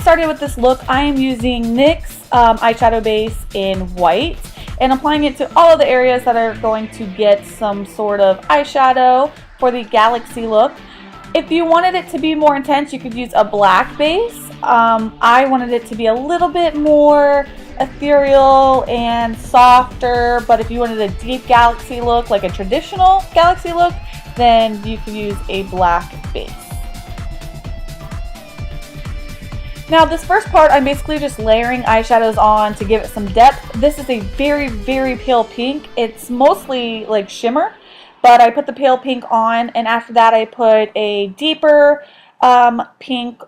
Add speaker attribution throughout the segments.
Speaker 1: started with this look, I am using NYX eyeshadow base in white and applying it to all of the areas that are going to get some sort of eyeshadow for the Galaxy look. If you wanted it to be more intense, you could use a black base. I wanted it to be a little bit more ethereal and softer, but if you wanted a deep Galaxy look, like a traditional Galaxy look, then you could use a black base. Now this first part, I'm basically just layering eyeshadows on to give it some depth. This is a very, very pale pink. It's mostly like shimmer, but I put the pale pink on, and after that I put a deeper pink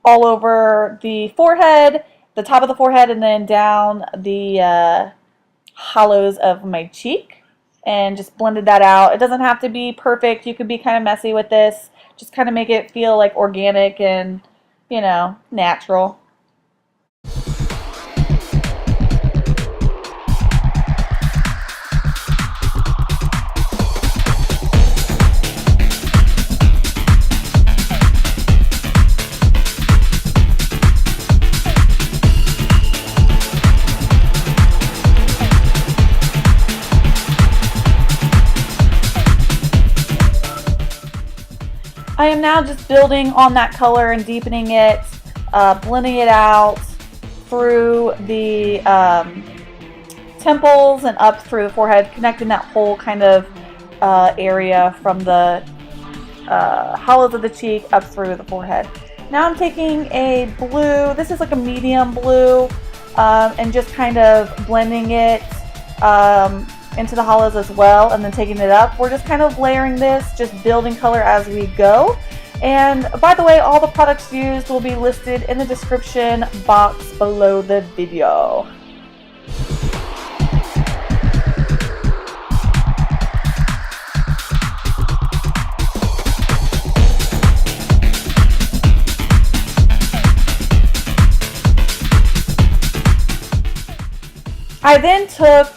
Speaker 1: all over the forehead, the top of the forehead, and then down the hollows of my cheek, and just blended that out. It doesn't have to be perfect. You could be kind of messy with this. Just kind of make it feel like organic and, you know, natural. I am now just building on that color and deepening it, blending it out through the temples and up through the forehead, connecting that whole kind of area from the hollows of the cheek up through the forehead. Now I'm taking a blue, this is like a medium blue, and just kind of blending it into the hollows as well, and then taking it up. We're just kind of layering this, just building color as we go. And by the way, all the products used will be listed in the description box below the video. I then took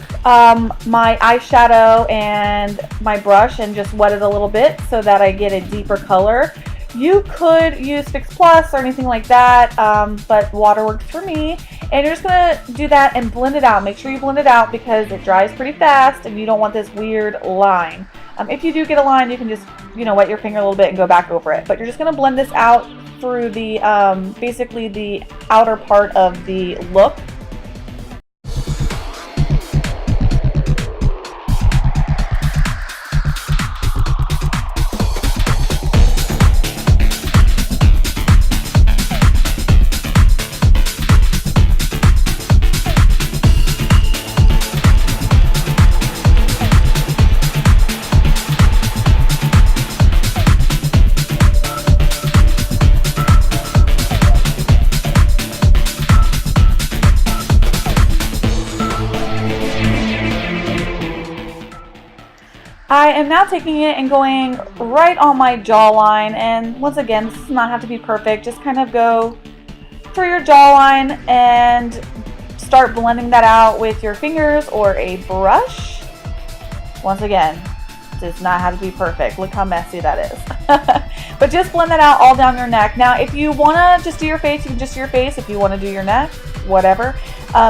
Speaker 1: my eyeshadow and my brush and just wet it a little bit so that I get a deeper color. You could use Fix Plus or anything like that, but water works for me. And you're just going to do that and blend it out. Make sure you blend it out because it dries pretty fast and you don't want this weird line. If you do get a line, you can just, you know, wet your finger a little bit and go back over it. But you're just going to blend this out through the, basically the outer part of the look. I am now taking it and going right on my jawline, and once again, this does not have to be perfect. Just kind of go through your jawline and start blending that out with your fingers or a brush. Once again, does not have to be perfect. Look how messy that is. But just blend that out all down your neck. Now, if you want to just do your face, you can just do your face. If you want to do your neck, whatever.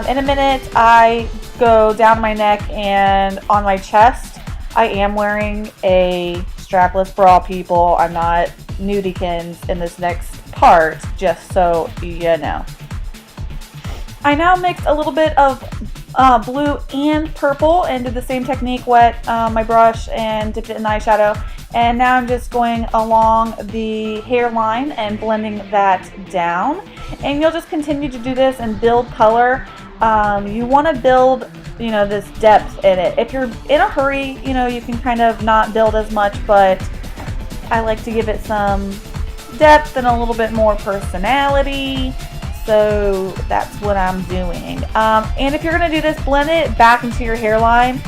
Speaker 1: In a minute, I go down my neck and on my chest. I am wearing a strapless bra, people. I'm not nudikins in this next part, just so you know. I now mixed a little bit of blue and purple and did the same technique, wet my brush and dipped it in eyeshadow. And now I'm just going along the hairline and blending that down. And you'll just continue to do this and build color. You want to build, you know, this depth in it. If you're in a hurry, you know, you can kind of not build as much, but I like to give it some depth and a little bit more personality. So that's what I'm doing. And if you're going to do this, blend it back into your hairline.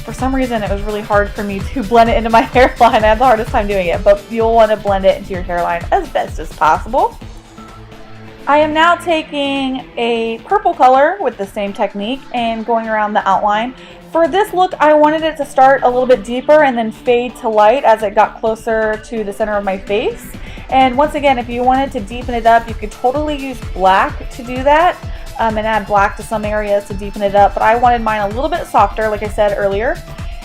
Speaker 1: For some reason, it was really hard for me to blend it into my hairline. I had the hardest time doing it, but you'll want to blend it into your hairline as best as possible. I am now taking a purple color with the same technique and going around the outline. For this look, I wanted it to start a little bit deeper and then fade to light as it got closer to the center of my face. And once again, if you wanted to deepen it up, you could totally use black to do that, and add black to some areas to deepen it up, but I wanted mine a little bit softer, like I said earlier.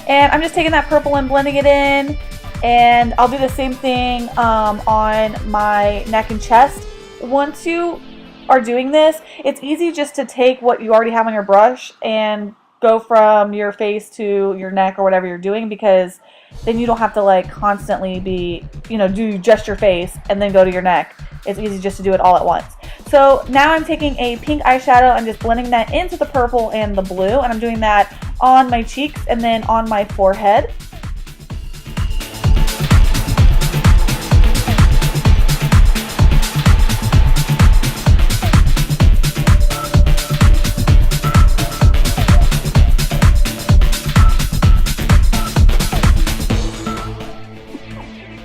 Speaker 1: And I'm just taking that purple and blending it in, and I'll do the same thing on my neck and chest. Once you are doing this, it's easy just to take what you already have on your brush and go from your face to your neck or whatever you're doing, because then you don't have to like constantly be, you know, do just your face and then go to your neck. It's easy just to do it all at once. So now I'm taking a pink eyeshadow and just blending that into the purple and the blue, and I'm doing that on my cheeks and then on my forehead.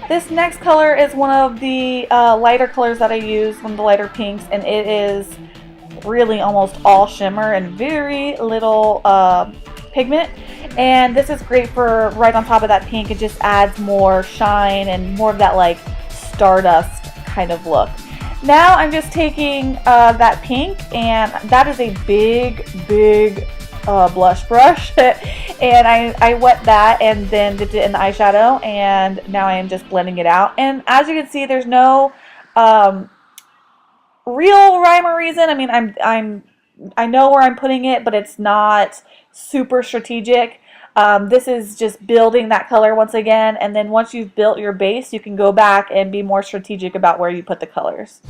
Speaker 1: This next color is one of the lighter colors that I use, one of the lighter pinks, and it is really almost all shimmer and very little pigment. And this is great for right on top of that pink. It just adds more shine and more of that like stardust kind of look. Now I'm just taking that pink, and that is a big blush brush, and I wet that and then dipped it in the eyeshadow, and now I am just blending it out. And as you can see, there's no real rhyme or reason. I mean, I know where I'm putting it, but it's not super strategic. This is just building that color once again, and then once you've built your base, you can go back and be more strategic about where you put the colors.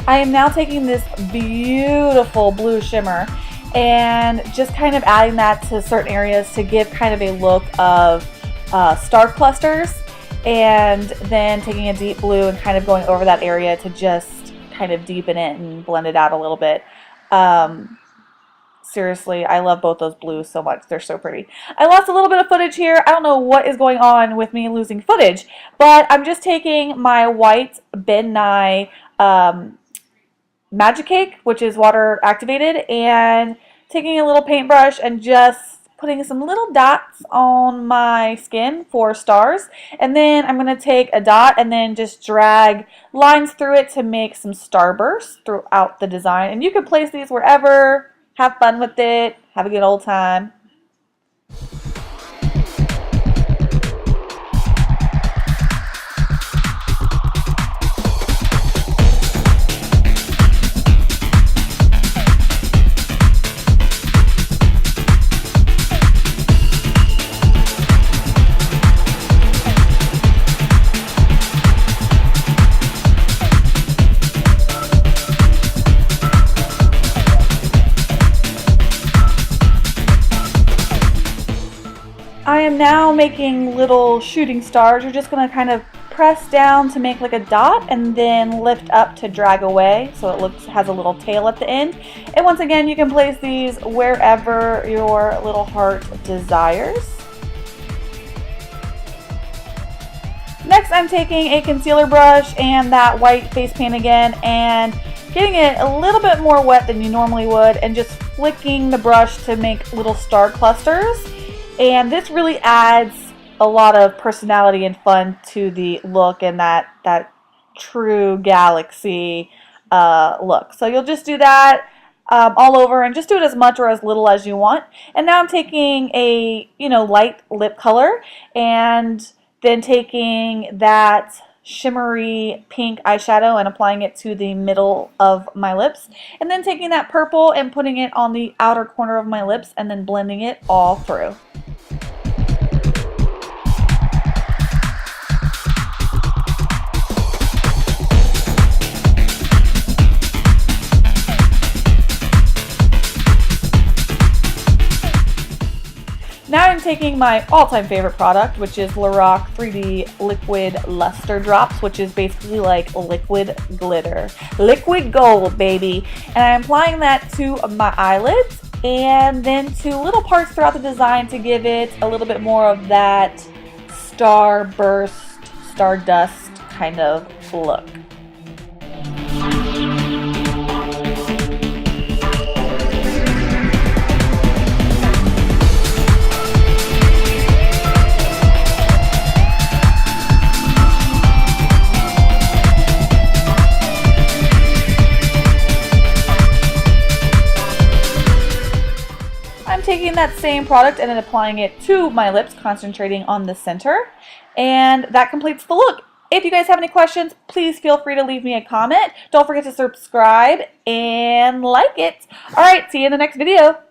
Speaker 1: I am now taking this beautiful blue shimmer and just kind of adding that to certain areas to give kind of a look of star clusters, and then taking a deep blue and kind of going over that area to just kind of deepen it and blend it out a little bit. Seriously, I love both those blues so much. They're so pretty. I lost a little bit of footage here. I don't know what is going on with me losing footage, but I'm just taking my white Nye Magicake, which is water activated, and taking a little paintbrush and just putting some little dots on my skin for stars. And then I'm going to take a dot and then just drag lines through it to make some starbursts throughout the design. And you can place these wherever, have fun with it, have a good old time. I am now making little shooting stars. You're just going to kind of press down to make like a dot and then lift up to drag away so it has a little tail at the end. And once again, you can place these wherever your little heart desires. Next, I'm taking a concealer brush and that white face paint again and getting it a little bit more wet than you normally would and just flicking the brush to make little star clusters. And this really adds a lot of personality and fun to the look and that true galaxy look. So you'll just do that all over and just do it as much or as little as you want. And now I'm taking a light lip color and then taking that shimmery pink eyeshadow and applying it to the middle of my lips, and then taking that purple and putting it on the outer corner of my lips and then blending it all through. taking my all-time favorite product, which is Lorac 3D Liquid Lustre Drops, which is basically like liquid glitter. Liquid gold, baby. And I'm applying that to my eyelids and then to little parts throughout the design to give it a little bit more of that starburst, stardust kind of look. I'm taking that same product and then applying it to my lips, concentrating on the center, and that completes the look. If you guys have any questions, please feel free to leave me a comment. Don't forget to subscribe and like it. Alright, see you in the next video.